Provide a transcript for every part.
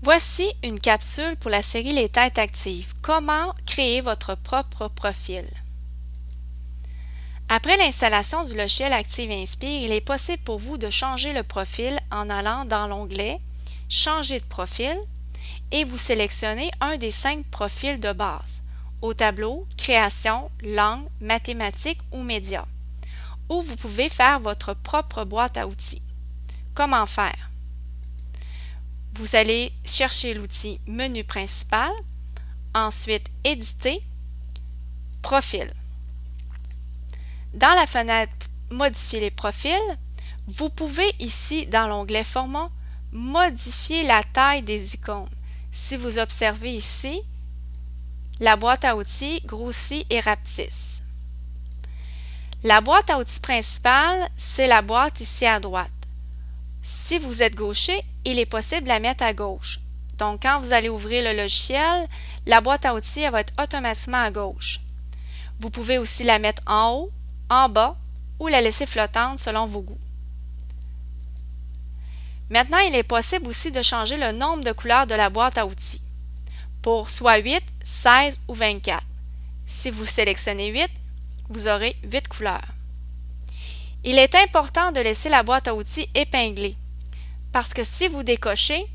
Voici une capsule pour la série Les têtes actives. Comment créer votre propre profil? Après l'installation du logiciel Active Inspire, il est possible pour vous de changer le profil en allant dans l'onglet Changer de profil et vous sélectionnez un des 5 profils de base au tableau Création, langue, mathématiques ou médias, ou vous pouvez faire votre propre boîte à outils. Comment faire? Vous allez chercher l'outil Menu principal, ensuite Éditer, Profil. Dans la fenêtre Modifier les profils, vous pouvez ici, dans l'onglet Format, modifier la taille des icônes. Si vous observez ici, la boîte à outils grossit et rapetisse. La boîte à outils principale, c'est la boîte ici à droite. Si vous êtes gaucher, il est possible de la mettre à gauche. Donc, quand vous allez ouvrir le logiciel, la boîte à outils elle va être automatiquement à gauche. Vous pouvez aussi la mettre en haut, en bas ou la laisser flottante selon vos goûts. Maintenant, il est possible aussi de changer le nombre de couleurs de la boîte à outils pour soit 8, 16 ou 24. Si vous sélectionnez 8, vous aurez 8 couleurs. Il est important de laisser la boîte à outils épinglée parce que si vous décochez,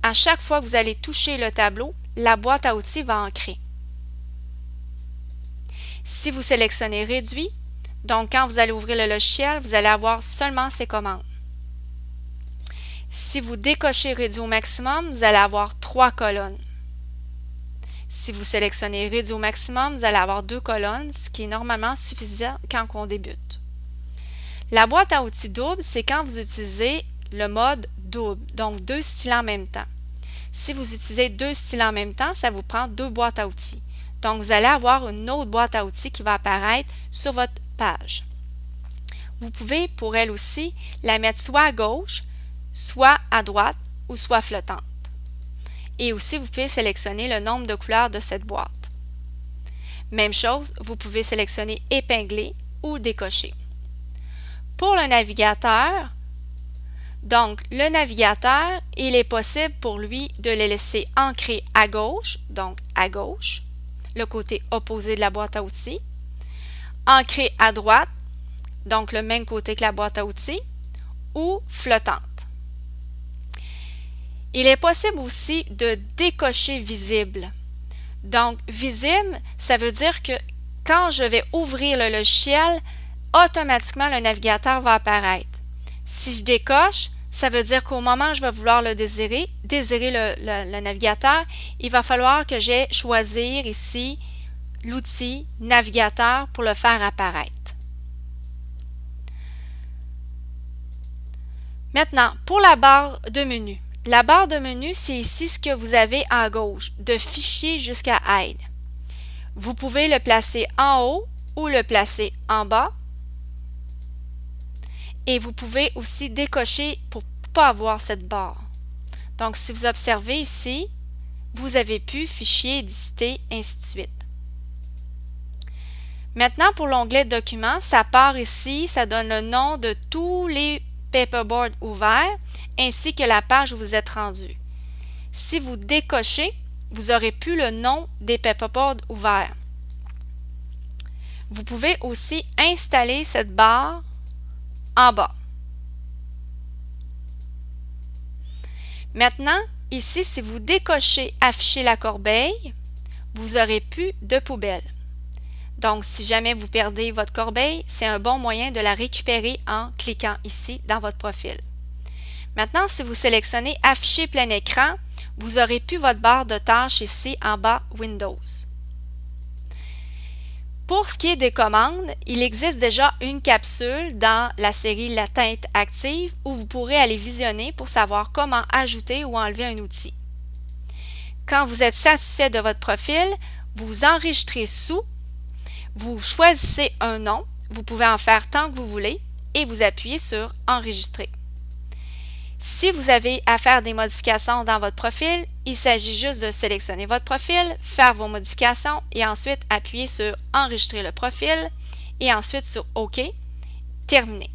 à chaque fois que vous allez toucher le tableau, la boîte à outils va ancrer. Si vous sélectionnez Réduit, donc quand vous allez ouvrir le logiciel, vous allez avoir seulement ces commandes. Si vous décochez Réduit au maximum, vous allez avoir 3 colonnes. Si vous sélectionnez Réduit au maximum, vous allez avoir 2 colonnes, ce qui est normalement suffisant quand on débute. La boîte à outils double, c'est quand vous utilisez le mode double, donc 2 styles en même temps. Si vous utilisez 2 styles en même temps, ça vous prend 2 boîtes à outils. Donc, vous allez avoir une autre boîte à outils qui va apparaître sur votre page. Vous pouvez, pour elle aussi, la mettre soit à gauche, soit à droite ou soit flottante. Et aussi, vous pouvez sélectionner le nombre de couleurs de cette boîte. Même chose, vous pouvez sélectionner épingler ou décocher. Pour le navigateur, donc le navigateur, il est possible pour lui de le laisser ancrer à gauche, donc à gauche, le côté opposé de la boîte à outils, ancrer à droite, donc le même côté que la boîte à outils, ou flottante. Il est possible aussi de décocher visible. Donc, visible, ça veut dire que quand je vais ouvrir le logiciel, automatiquement le navigateur va apparaître. Si je décoche, ça veut dire qu'au moment où je vais vouloir le désirer le navigateur, il va falloir que j'aie choisir ici l'outil navigateur pour le faire apparaître. Maintenant, pour la barre de menu. La barre de menu, c'est ici ce que vous avez à gauche, de Fichier jusqu'à Aide. Vous pouvez le placer en haut ou le placer en bas. Et vous pouvez aussi décocher pour ne pas avoir cette barre. Donc, si vous observez ici, vous avez pu Fichier, éditer, ainsi de suite. Maintenant, pour l'onglet Documents, ça part ici, ça donne le nom de tous les paperboards ouverts ainsi que la page où vous êtes rendu. Si vous décochez, vous aurez plus le nom des paperboards ouverts. Vous pouvez aussi installer cette barre en bas. Maintenant, ici, si vous décochez Afficher la corbeille, vous aurez plus de poubelle. Donc, si jamais vous perdez votre corbeille, c'est un bon moyen de la récupérer en cliquant ici dans votre profil. Maintenant, si vous sélectionnez Afficher plein écran, vous aurez plus votre barre de tâches ici en bas Windows. Pour ce qui est des commandes, il existe déjà une capsule dans la série La tête active où vous pourrez aller visionner pour savoir comment ajouter ou enlever un outil. Quand vous êtes satisfait de votre profil, vous enregistrez sous, vous choisissez un nom, vous pouvez en faire tant que vous voulez et vous appuyez sur Enregistrer. Si vous avez à faire des modifications dans votre profil, il s'agit juste de sélectionner votre profil, faire vos modifications et ensuite appuyer sur Enregistrer le profil et ensuite sur OK, Terminer.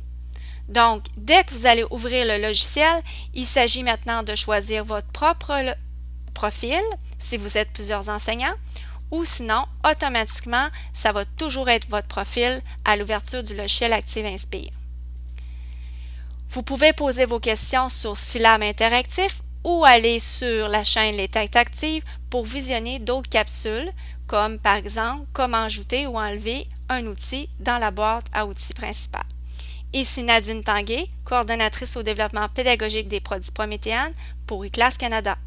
Donc, dès que vous allez ouvrir le logiciel, il s'agit maintenant de choisir votre propre profil si vous êtes plusieurs enseignants, ou sinon, automatiquement, ça va toujours être votre profil à l'ouverture du logiciel Active Inspire. Vous pouvez poser vos questions sur Syllab interactif ou aller sur la chaîne Les Têtes Actives pour visionner d'autres capsules, comme par exemple comment ajouter ou enlever un outil dans la boîte à outils principale. Ici Nadine Tanguay, coordonnatrice au développement pédagogique des produits Prométhéane pour eClass Canada.